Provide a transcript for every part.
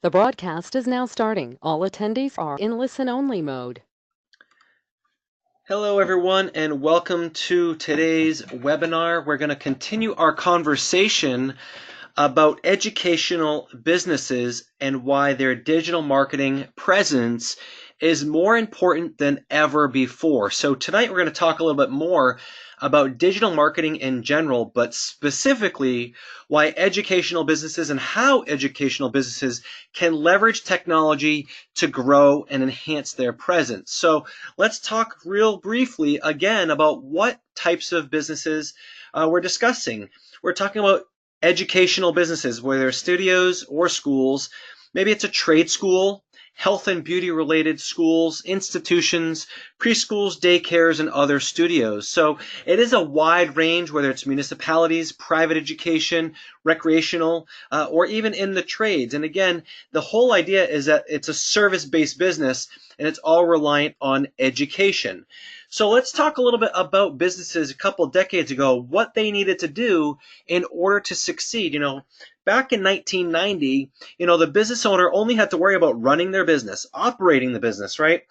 The broadcast is now starting. All attendees are in listen-only mode. Hello, everyone, and welcome to today's webinar. We're going to continue our conversation about educational businesses and why their digital marketing presence is more important than ever before. So tonight we're going to talk a little bit more about digital marketing in general, but specifically why educational businesses and how educational businesses can leverage technology to grow and enhance their presence. So let's talk real briefly again about what types of businesses we're discussing. We're talking about educational businesses, whether they're studios or schools. Maybe it's a trade school, health and beauty related schools, institutions, preschools, daycares, and other studios. So it is a wide range, whether it's municipalities, private education, recreational, or even in the trades. And again, the whole idea is that it's a service-based business and it's all reliant on education. So let's talk a little bit about businesses a couple decades ago, what they needed to do in order to succeed. Back in 1990, the business owner only had to worry about running their business, operating the business, right?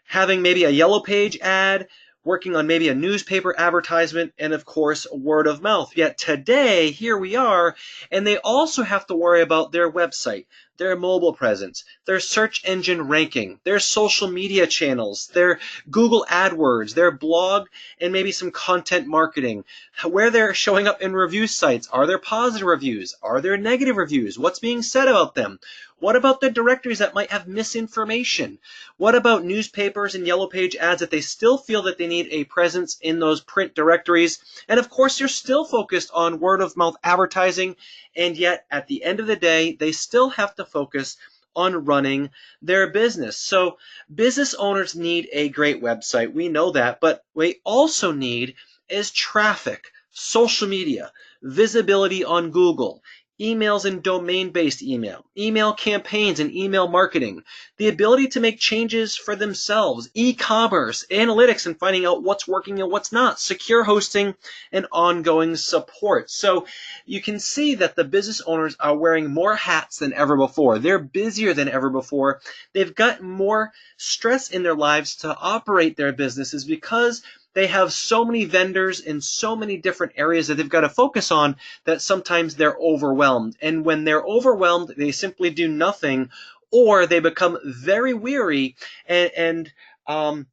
Having maybe a yellow page ad, working on maybe a newspaper advertisement, and of course, word of mouth. Yet today, here we are, and they also have to worry about their website, their mobile presence, their search engine ranking, their social media channels, their Google AdWords, their blog, and maybe some content marketing, where they're showing up in review sites. Are there positive reviews? Are there negative reviews? What's being said about them? What about the directories that might have misinformation? What about newspapers and yellow page ads that they still feel that they need a presence in those print directories? And of course, you're still focused on word of mouth advertising, and yet at the end of the day, they still have to focus on running their business. So business owners need a great website. We know that, but we also need is traffic, social media, visibility on Google, emails and domain-based email campaigns and email marketing, the ability to make changes for themselves, e-commerce, analytics and finding out what's working and what's not, secure hosting, and ongoing support. So you can see that the business owners are wearing more hats than ever before. They're busier than ever before. They've got more stress in their lives to operate their businesses because they have so many vendors in so many different areas that they've got to focus on that sometimes they're overwhelmed. And when they're overwhelmed, they simply do nothing, or they become very weary and a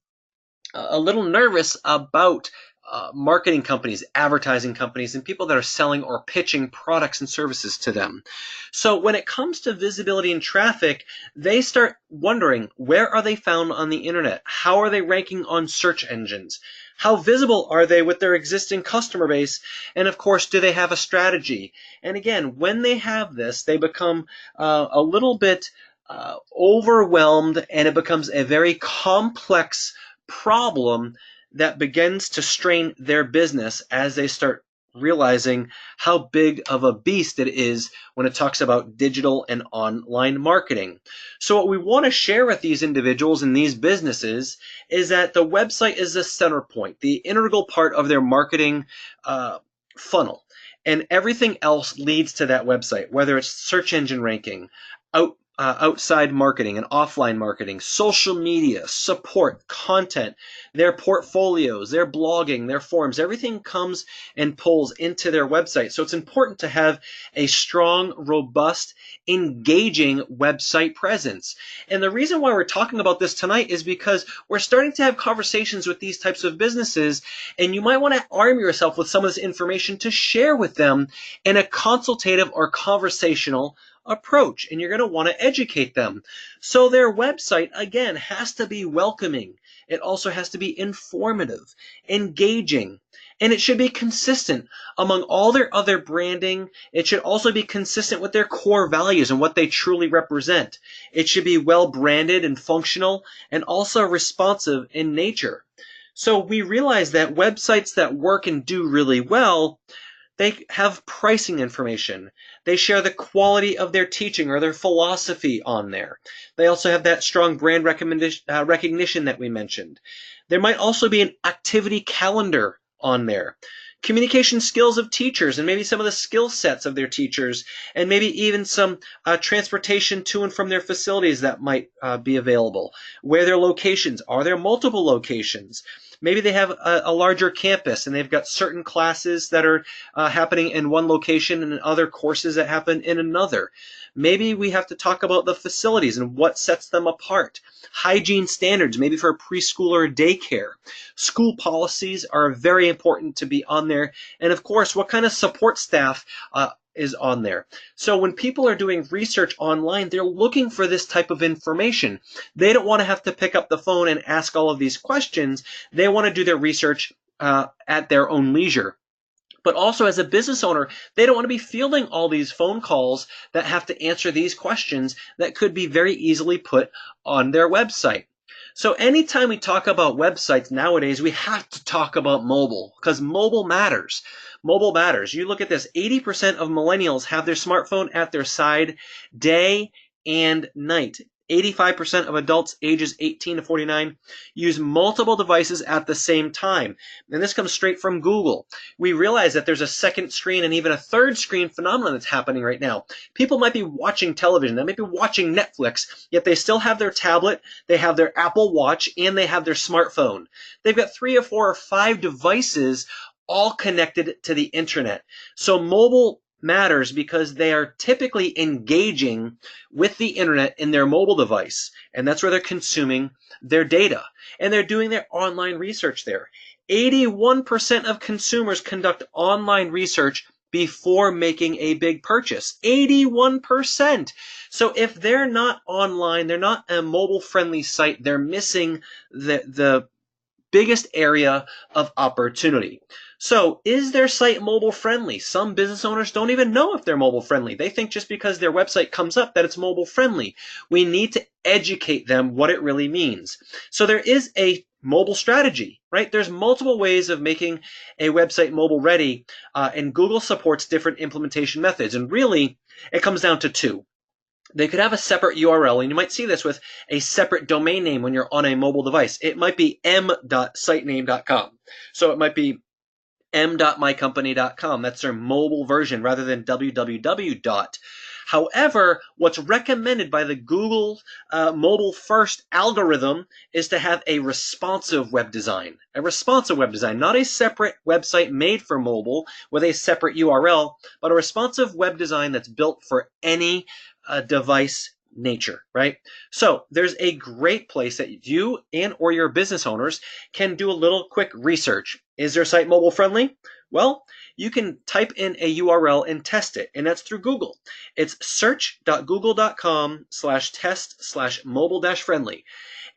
little nervous about marketing companies, advertising companies, and people that are selling or pitching products and services to them. So when it comes to visibility and traffic, they start wondering, where are they found on the internet? How are they ranking on search engines? How visible are they with their existing customer base? And of course, do they have a strategy? And again, when they have this, they become a little bit overwhelmed, and it becomes a very complex problem that begins to strain their business as they start realizing how big of a beast it is when it talks about digital and online marketing. So what we want to share with these individuals and these businesses is that the website is the center point, the integral part of their marketing funnel. And everything else leads to that website, whether it's search engine ranking, outside marketing and offline marketing, social media, support, content, their portfolios, their blogging, their forums, everything comes and pulls into their website. So it's important to have a strong, robust, engaging website presence. And the reason why we're talking about this tonight is because we're starting to have conversations with these types of businesses, and you might want to arm yourself with some of this information to share with them in a consultative or conversational approach, and you're going to want to educate them. So their website, again, has to be welcoming. It also has to be informative, engaging, and it should be consistent among all their other branding. It should also be consistent with their core values and what they truly represent. It should be well branded and functional and also responsive in nature. So we realize that websites that work and do really well, they have pricing information. They share the quality of their teaching or their philosophy on there. They also have that strong brand recognition that we mentioned. There might also be an activity calendar on there. communication skills of teachers and maybe some of the skill sets of their teachers, and maybe even some transportation to and from their facilities that might be available, where their locations, are there multiple locations? Maybe they have a larger campus and they've got certain classes that are happening in one location and other courses that happen in another. Maybe we have to talk about the facilities and what sets them apart. Hygiene standards, maybe for a preschool or a daycare. School policies are very important to be on there. And of course, what kind of support staff is on there. So when people are doing research online, they're looking for this type of information. They don't want to have to pick up the phone and ask all of these questions. They want to do their research at their own leisure. But also as a business owner, they don't want to be fielding all these phone calls that have to answer these questions that could be very easily put on their website. So anytime we talk about websites nowadays, we have to talk about mobile, because mobile matters. Mobile matters. You look at this, 80% of millennials have their smartphone at their side day and night. 85% of adults ages 18 to 49 use multiple devices at the same time. And this comes straight from Google. We realize that there's a second screen and even a third screen phenomenon that's happening right now. People might be watching television, they might be watching Netflix, yet they still have their tablet, they have their Apple Watch, and they have their smartphone. They've got 3 or 4 or 5 devices all connected to the internet. So mobile matters because they are typically engaging with the internet in their mobile device, and that's where they're consuming their data, and they're doing their online research there. 81% of consumers conduct online research before making a big purchase. 81%. So if they're not online, they're not a mobile-friendly site, they're missing the biggest area of opportunity. So is their site mobile friendly? Some business owners don't even know if they're mobile friendly. They think just because their website comes up that it's mobile friendly. We need to educate them what it really means. So there is a mobile strategy, right? There's multiple ways of making a website mobile ready, and Google supports different implementation methods. And really, it comes down to 2. They could have a separate URL, and you might see this with a separate domain name when you're on a mobile device. It might be m.sitename.com. So it might be m.mycompany.com. That's their mobile version rather than www. However, what's recommended by the Google mobile first algorithm is to have a responsive web design. A responsive web design, not a separate website made for mobile with a separate URL, but a responsive web design that's built for any device nature, right? So there's a great place that you and or your business owners can do a little quick research. Is their site mobile friendly? Well, you can type in a URL and test it, and that's through Google. It's search.google.com/test/mobile-friendly.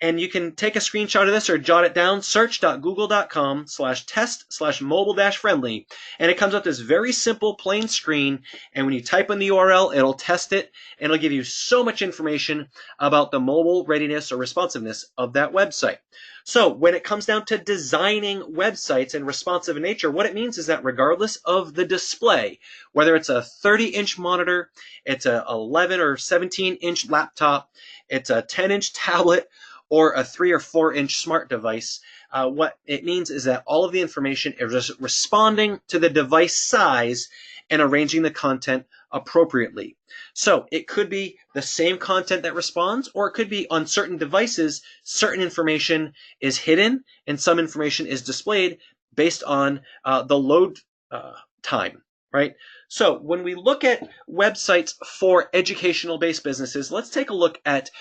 And you can take a screenshot of this or jot it down, search.google.com/test/mobile-friendly. And it comes up this very simple, plain screen. And when you type in the URL, it'll test it, and it'll give you so much information about the mobile readiness or responsiveness of that website. So when it comes down to designing websites and responsive in nature, what it means is that regardless of the display, whether it's a 30-inch monitor, it's a 11 or 17-inch laptop, it's a 10-inch tablet, or a 3 or 4-inch smart device, what it means is that all of the information is responding to the device size and arranging the content appropriately. So it could be the same content that responds, or it could be on certain devices, certain information is hidden and some information is displayed based on the load time, right? So when we look at websites for educational-based businesses, let's take a look at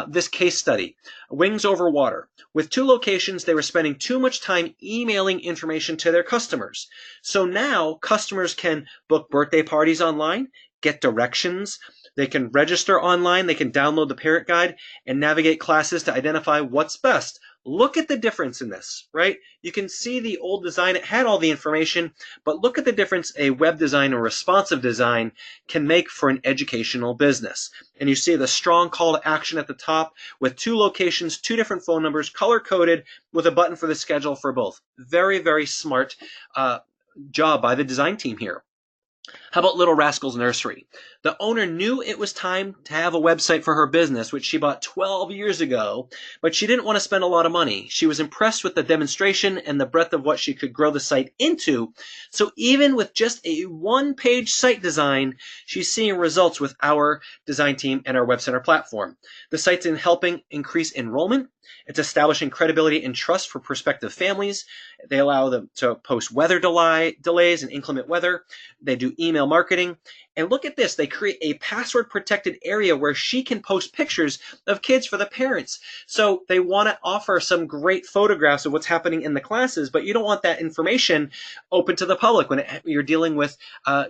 this case study, Wings Over Water. With 2 locations, they were spending too much time emailing information to their customers. So now customers can book birthday parties online, get directions, they can register online, they can download the parent guide, and navigate classes to identify what's best. Look at the difference in this, right? You can see the old design, it had all the information, but look at the difference a web design or responsive design can make for an educational business. And you see the strong call to action at the top with 2 locations, 2 different phone numbers, color-coded with a button for the schedule for both. Very, very smart job by the design team here. How about Little Rascals Nursery? The owner knew it was time to have a website for her business, which she bought 12 years ago, but she didn't want to spend a lot of money. She was impressed with the demonstration and the breadth of what she could grow the site into. So even with just a one-page site design, she's seeing results with our design team and our WebCenter platform. The site's in helping increase enrollment. It's establishing credibility and trust for prospective families. They allow them to post weather delays and inclement weather. They do email marketing. And look at this. They create a password protected area where she can post pictures of kids for the parents. So they want to offer some great photographs of what's happening in the classes, but you don't want that information open to the public when you're dealing with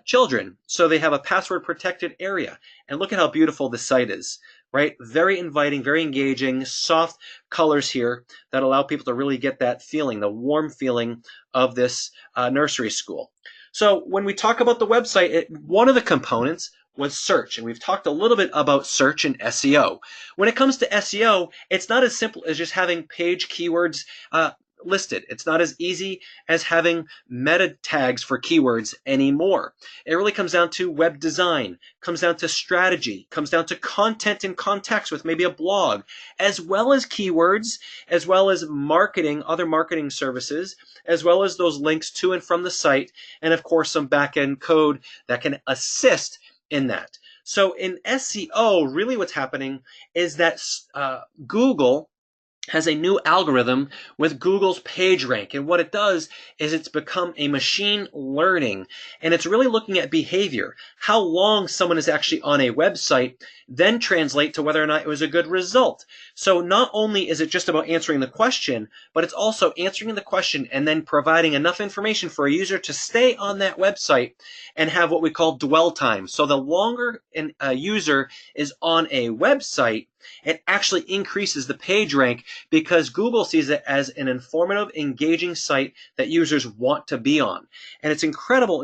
children. So they have a password protected area. And look at how beautiful this site is. Right? Very inviting, very engaging, soft colors here that allow people to really get that feeling, the warm feeling of this nursery school. So when we talk about the website, one of the components was search, and we've talked a little bit about search and SEO. When it comes to SEO, it's not as simple as just having page keywords listed. It's not as easy as having meta tags for keywords anymore. It really comes down to web design, comes down to strategy, comes down to content and context with maybe a blog, as well as keywords, as well as marketing, other marketing services, as well as those links to and from the site, and of course some back-end code that can assist in that. So in SEO, really what's happening is that Google has a new algorithm with Google's PageRank. And what it does is it's become a machine learning. And it's really looking at behavior. How long someone is actually on a website then translate to whether or not it was a good result. So not only is it just about answering the question, but it's also answering the question and then providing enough information for a user to stay on that website and have what we call dwell time. So the longer a user is on a website, it actually increases the page rank because Google sees it as an informative, engaging site that users want to be on. And it's incredible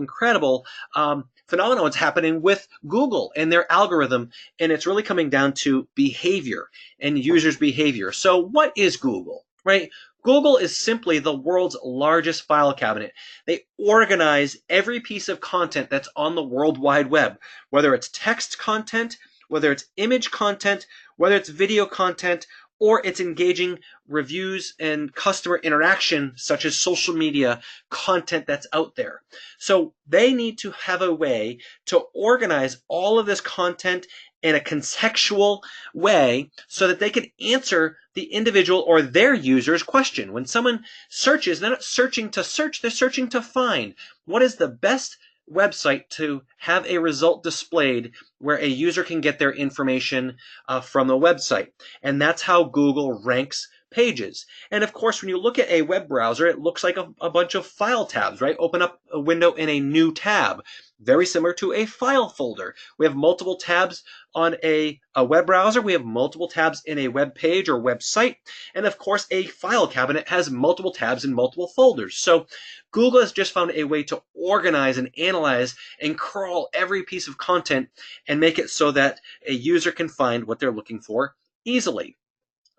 phenomenon what's happening with Google and their algorithm, and it's really coming down to behavior and users' behavior. So what is Google, right? Google is simply the world's largest file cabinet. They organize every piece of content that's on the World Wide Web, whether it's text content, whether it's image content, whether it's video content, or it's engaging reviews and customer interaction, such as social media content that's out there. So they need to have a way to organize all of this content in a contextual way so that they can answer the individual or their user's question. When someone searches, they're not searching to search, they're searching to find what is the best website to have a result displayed where a user can get their information from the website. And that's how Google ranks pages. And of course, when you look at a web browser, it looks like a bunch of file tabs, right? Open up a window in a new tab. Very similar to a file folder. We have multiple tabs on a web browser. We have multiple tabs in a web page or website. And of course, a file cabinet has multiple tabs in multiple folders. So Google has just found a way to organize and analyze and crawl every piece of content and make it so that a user can find what they're looking for easily.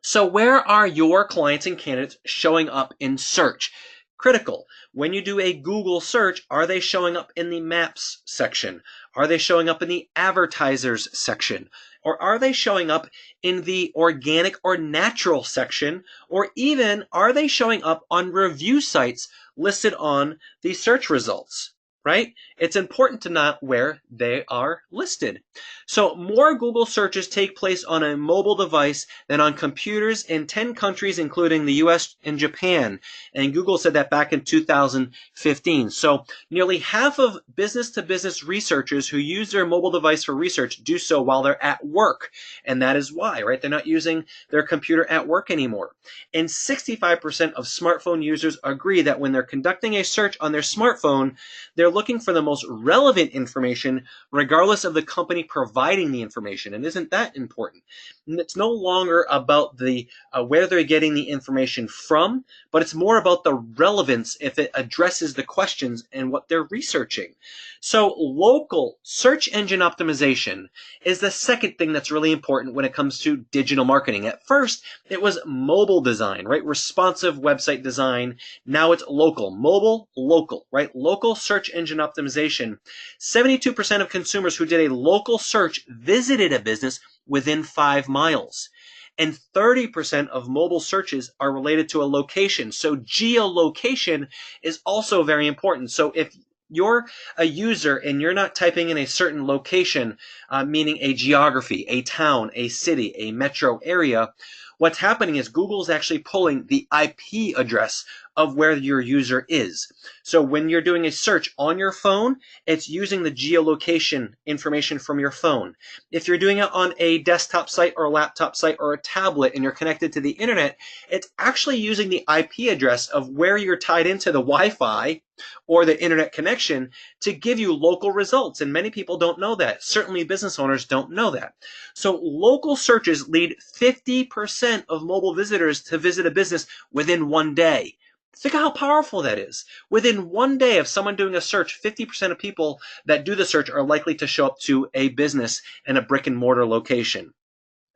So where are your clients and candidates showing up in search? Critical. When you do a Google search, are they showing up in the maps section? Are they showing up in the advertisers section? Or are they showing up in the organic or natural section? Or even are they showing up on review sites listed on the search results? Right? It's important to know where they are listed. So more Google searches take place on a mobile device than on computers in 10 countries, including the US and Japan. And Google said that back in 2015. So nearly half of business-to-business researchers who use their mobile device for research do so while they're at work. And that is why, right? They're not using their computer at work anymore. And 65% of smartphone users agree that when they're conducting a search on their smartphone, they're looking for the most relevant information regardless of the company providing the information. And isn't that important? And it's no longer about the where they're getting the information from, but it's more about the relevance if it addresses the questions and what they're researching. So local search engine optimization is the second thing that's really important when it comes to digital marketing. At first, it was mobile design, right? Responsive website design. Now it's local. Mobile, local, right? Local search engine engine optimization, 72% of consumers who did a local search visited a business within 5 miles. And 30% of mobile searches are related to a location. So geolocation is also very important. So if you're a user and you're not typing in a certain location, meaning a geography, a town, a city, a metro area, what's happening is Google's actually pulling the IP address of where your user is. So when you're doing a search on your phone, it's using the geolocation information from your phone. If you're doing it on a desktop site or a laptop site or a tablet and you're connected to the internet, it's actually using the IP address of where you're tied into the Wi-Fi or the internet connection to give you local results. And many people don't know that. Certainly business owners don't know that. So local searches lead 50% of mobile visitors to visit a business within 1 day. Think of how powerful that is. Within 1 day of someone doing a search, 50% of people that do the search are likely to show up to a business in a brick and mortar location.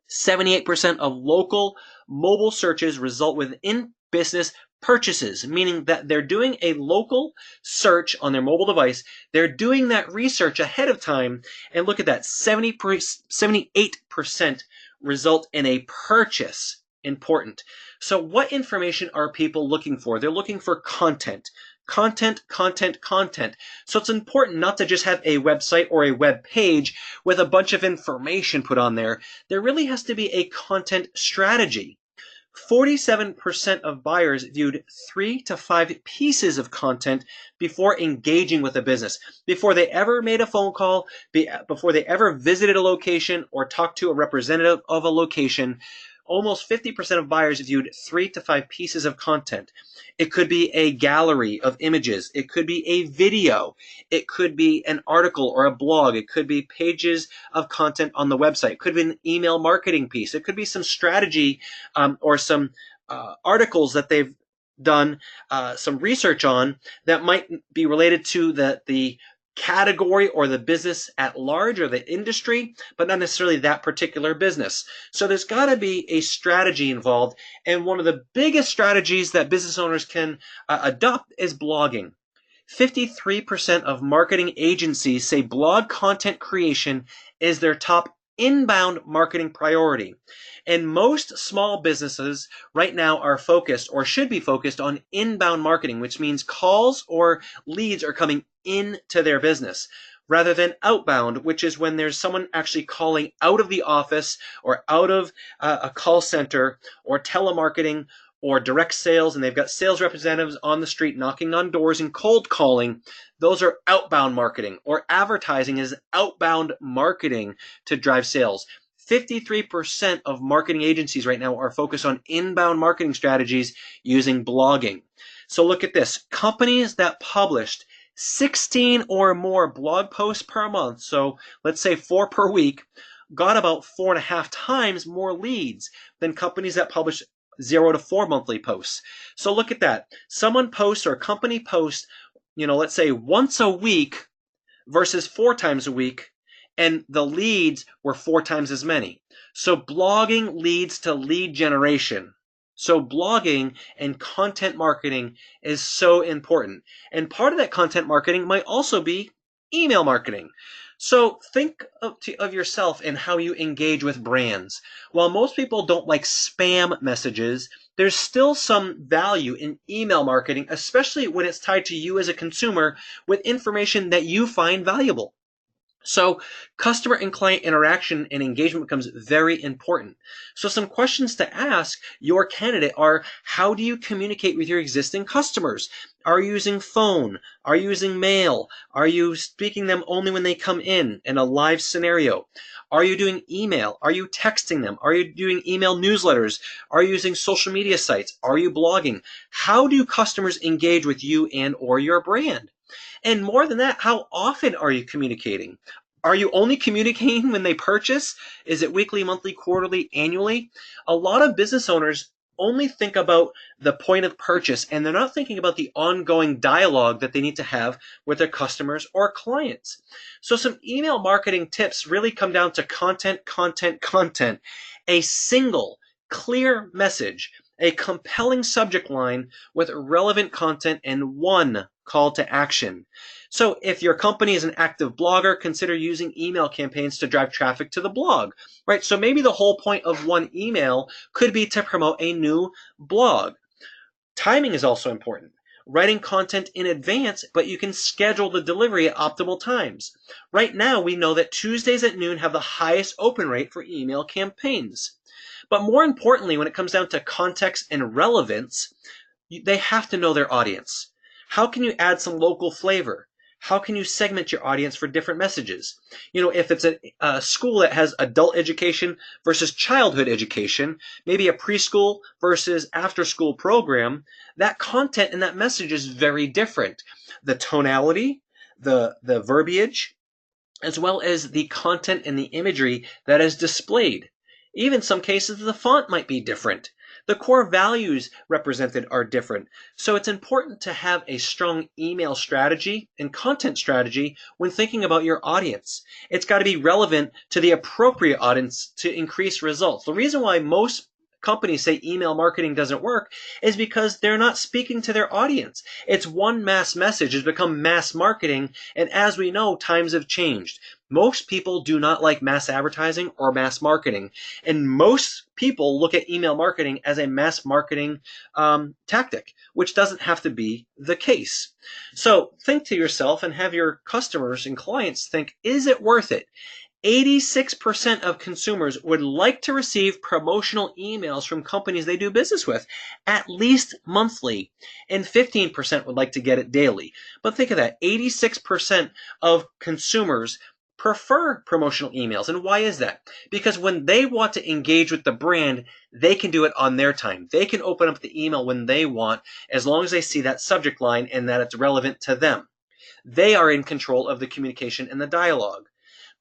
78% of local mobile searches result with in-business purchases, meaning that they're doing a local search on their mobile device. They're doing that research ahead of time. And look at that, 78% result in a purchase. Important. So what information are people looking for? They're looking for content. Content. So it's important not to just have a website or a web page with a bunch of information put on there. There really has to be a content strategy. 47% of buyers viewed 3 to 5 pieces of content before engaging with a business, before they ever made a phone call, before they ever visited a location or talked to a representative of a location. Almost 50% of buyers viewed 3 to 5 pieces of content. It could be a gallery of images. It could be a video. It could be an article or a blog. It could be pages of content on the website. It could be an email marketing piece. It could be some strategy or some articles that they've done some research on that might be related to the category or the business at large or the industry, but not necessarily that particular business. So there's got to be a strategy involved. And one of the biggest strategies that business owners can adopt is blogging. 53% of marketing agencies say blog content creation is their top inbound marketing priority. And most small businesses right now are focused or should be focused on inbound marketing, which means calls or leads are coming into their business rather than outbound, which is when there's someone actually calling out of the office or out of a call center or telemarketing or direct sales, and they've got sales representatives on the street knocking on doors and cold calling. Those are outbound marketing, or advertising is outbound marketing to drive sales. 53% of marketing agencies right now are focused on inbound marketing strategies using blogging. So look at this. Companies that published 16 or more blog posts per month, so let's say 4 per week, got about 4.5 times more leads than companies that publish 0 to 4 monthly posts. So look at that. Someone posts or a company posts, let's say once a week versus 4 times a week, and the leads were 4 times as many. So blogging leads to lead generation. So blogging and content marketing is so important. And part of that content marketing might also be email marketing. So think of yourself and how you engage with brands. While most people don't like spam messages, there's still some value in email marketing, especially when it's tied to you as a consumer with information that you find valuable. So customer and client interaction and engagement becomes very important. So some questions to ask your candidate are, how do you communicate with your existing customers? Are you using phone? Are you using mail? Are you speaking them only when they come in a live scenario? Are you doing email? Are you texting them? Are you doing email newsletters? Are you using social media sites? Are you blogging? How do customers engage with you and or your brand? And more than that, how often are you communicating? Are you only communicating when they purchase? Is it weekly, monthly, quarterly, annually? A lot of business owners only think about the point of purchase, and they're not thinking about the ongoing dialogue that they need to have with their customers or clients. So some email marketing tips really come down to content. A single, clear message A compelling subject line with relevant content and one call to action. So if your company is an active blogger, consider using email campaigns to drive traffic to the blog, right? So maybe the whole point of one email could be to promote a new blog. Timing is also important. Writing content in advance, but you can schedule the delivery at optimal times. Right now, we know that Tuesdays at noon have the highest open rate for email campaigns. But more importantly, when it comes down to context and relevance, they have to know their audience. How can you add some local flavor? How can you segment your audience for different messages? If it's a school that has adult education versus childhood education, maybe a preschool versus after school program, that content and that message is very different. The tonality, the verbiage, as well as the content and the imagery that is displayed. Even some cases, the font might be different. The core values represented are different. So it's important to have a strong email strategy and content strategy when thinking about your audience. It's got to be relevant to the appropriate audience to increase results. The reason why most companies say email marketing doesn't work is because they're not speaking to their audience. It's one mass message has become mass marketing, and as we know, times have changed. Most people do not like mass advertising or mass marketing, and most people look at email marketing as a mass marketing tactic, which doesn't have to be the case. So think to yourself and have your customers and clients think, is it worth it? 86% of consumers would like to receive promotional emails from companies they do business with, at least monthly, and 15% would like to get it daily. But think of that, 86% of consumers prefer promotional emails. And why is that? Because when they want to engage with the brand, they can do it on their time. They can open up the email when they want, as long as they see that subject line and that it's relevant to them. They are in control of the communication and the dialogue.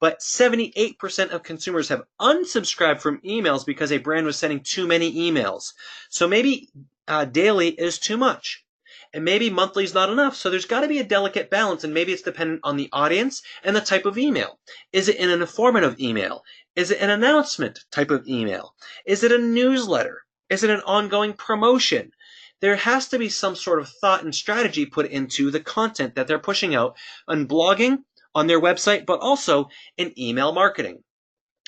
But 78% of consumers have unsubscribed from emails because a brand was sending too many emails. So maybe daily is too much. And maybe monthly is not enough. So there's got to be a delicate balance, and maybe it's dependent on the audience and the type of email. Is it an informative email? Is it an announcement type of email? Is it a newsletter? Is it an ongoing promotion? There has to be some sort of thought and strategy put into the content that they're pushing out on blogging, on their website, but also in email marketing.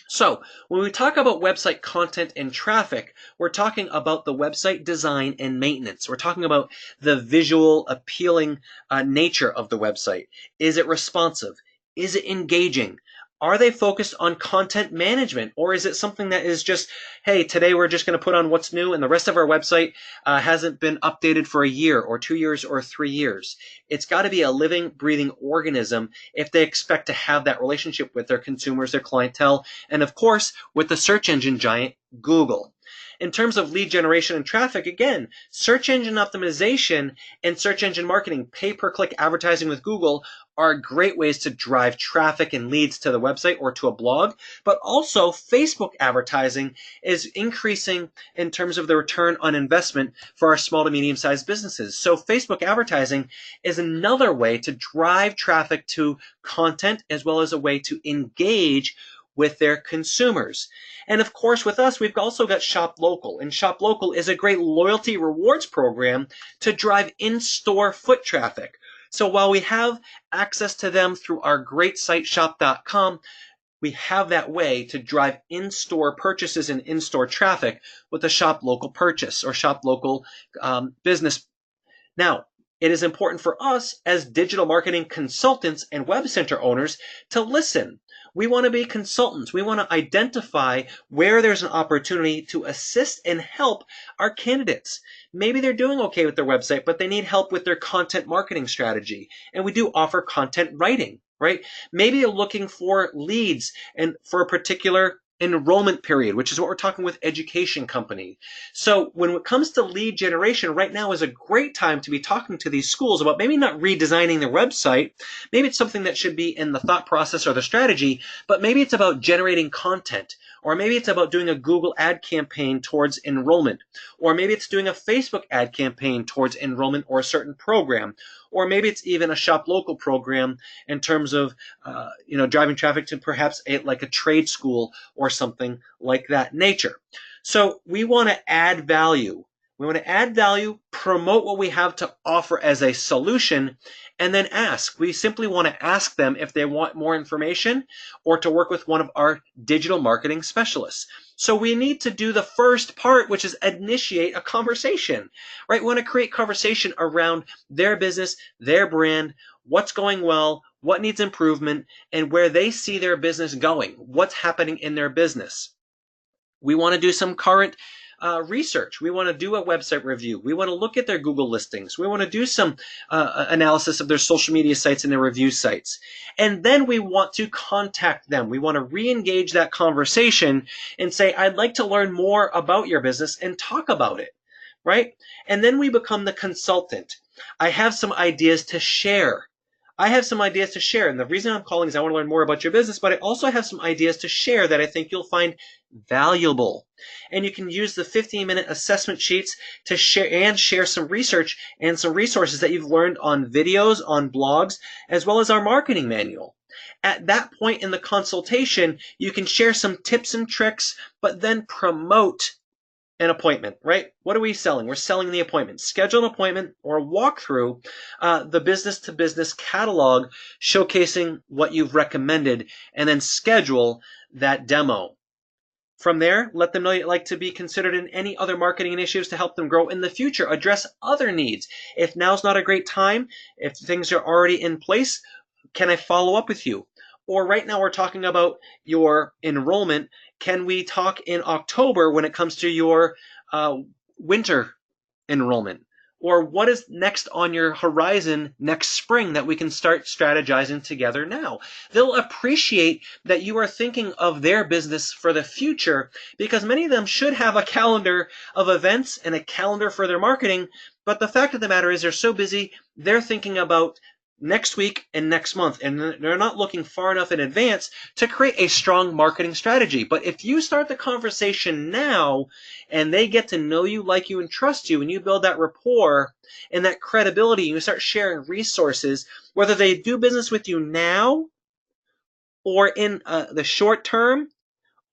So when we talk about website content and traffic, we're talking about the website design and maintenance. We're talking about the visual appealing nature of the website. Is it responsive? Is it engaging? Are they focused on content management, or is it something that is just, hey, today we're just going to put on what's new and the rest of our website hasn't been updated for a year or 2 years or 3 years? It's got to be a living, breathing organism if they expect to have that relationship with their consumers, their clientele, and of course, with the search engine giant, Google. In terms of lead generation and traffic, again, search engine optimization and search engine marketing, pay-per-click advertising with Google are great ways to drive traffic and leads to the website or to a blog, but also Facebook advertising is increasing in terms of the return on investment for our small to medium-sized businesses. So Facebook advertising is another way to drive traffic to content as well as a way to engage with their consumers. And of course, with us, we've also got Shop Local. And Shop Local is a great loyalty rewards program to drive in-store foot traffic. So while we have access to them through our great site, shop.com, we have that way to drive in-store purchases and in-store traffic with a Shop Local purchase or Shop Local business. Now, it is important for us as digital marketing consultants and WebCenter owners to listen. We want to be consultants. We want to identify where there's an opportunity to assist and help our candidates. Maybe they're doing okay with their website, but they need help with their content marketing strategy. And we do offer content writing, right? Maybe they're looking for leads and for a particular enrollment period, which is what we're talking with education company. So when it comes to lead generation, right now is a great time to be talking to these schools about maybe not redesigning their website. Maybe it's something that should be in the thought process or the strategy, but maybe it's about generating content, or maybe it's about doing a Google ad campaign towards enrollment, or maybe it's doing a Facebook ad campaign towards enrollment or a certain program, or maybe it's even a Shop Local program in terms of driving traffic to perhaps like a trade school or something like that nature. So we want to add value We want to add value, promote what we have to offer as a solution, and then ask. We simply want to ask them if they want more information or to work with one of our digital marketing specialists. So we need to do the first part, which is initiate a conversation, right? We want to create conversation around their business, their brand, what's going well, what needs improvement, and where they see their business going, what's happening in their business. We want to do some current research. We want to do a website review. We want to look at their Google listings. We want to do some analysis of their social media sites and their review sites. And then we want to contact them. We want to re-engage that conversation and say, I'd like to learn more about your business and talk about it, right? And then we become the consultant. I have some ideas to share. And the reason I'm calling is I want to learn more about your business, but I also have some ideas to share that I think you'll find valuable. And you can use the 15-minute assessment sheets to share some research and some resources that you've learned on videos, on blogs, as well as our marketing manual. At that point in the consultation, you can share some tips and tricks, but then promote an appointment, right? What are we selling? We're selling the appointment. Schedule an appointment or walk through the business-to-business catalog showcasing what you've recommended, and then schedule that demo. From there, let them know you'd like to be considered in any other marketing initiatives to help them grow in the future. Address other needs. If now's not a great time, if things are already in place, can I follow up with you? Or right now we're talking about your enrollment. Can we talk in October when it comes to your winter enrollment? Or what is next on your horizon next spring that we can start strategizing together now? They'll appreciate that you are thinking of their business for the future, because many of them should have a calendar of events and a calendar for their marketing. But the fact of the matter is they're so busy, they're thinking about next week and next month, and they're not looking far enough in advance to create a strong marketing strategy. But if you start the conversation now and they get to know you, like you, and trust you, and you build that rapport and that credibility, and you start sharing resources, whether they do business with you now or in the short term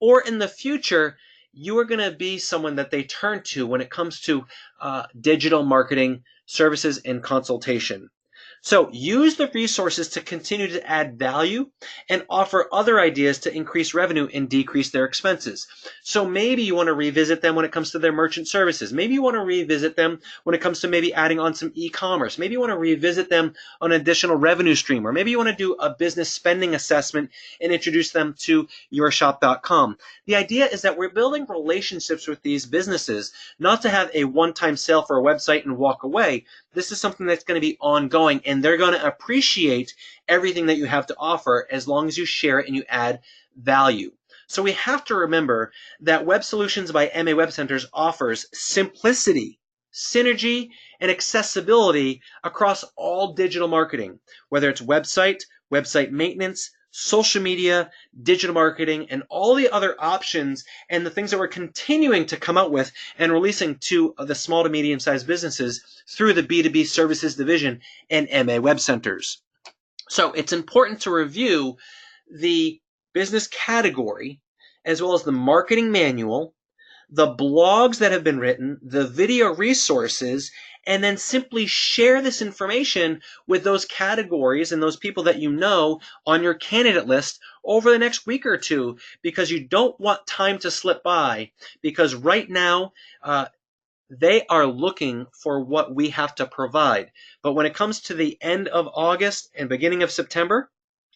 or in the future, you are going to be someone that they turn to when it comes to digital marketing services and consultation. So use the resources to continue to add value and offer other ideas to increase revenue and decrease their expenses. So maybe you want to revisit them when it comes to their merchant services. Maybe you want to revisit them when it comes to maybe adding on some e-commerce. Maybe you want to revisit them on an additional revenue stream. Or maybe you want to do a business spending assessment and introduce them to yourshop.com. The idea is that we're building relationships with these businesses, not to have a one-time sale for a website and walk away. This is something that's going to be ongoing, and they're going to appreciate everything that you have to offer as long as you share it and you add value. So we have to remember that Web Solutions by MA WebCenters offers simplicity, synergy, and accessibility across all digital marketing, whether it's website maintenance, social media, digital marketing, and all the other options and the things that we're continuing to come out with and releasing to the small to medium-sized businesses through the B2B Services Division and MA Web Centers. So it's important to review the business category as well as the marketing manual, the blogs that have been written, the video resources, and then simply share this information with those categories and those people that you know on your candidate list over the next week or two, because you don't want time to slip by, because right now they are looking for what we have to provide. But when it comes to the end of August and beginning of September,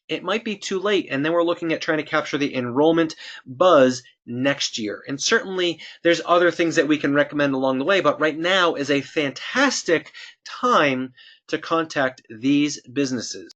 it might be too late, and then we're looking at trying to capture the enrollment buzz next year. And certainly there's other things that we can recommend along the way, but right now is a fantastic time to contact these businesses.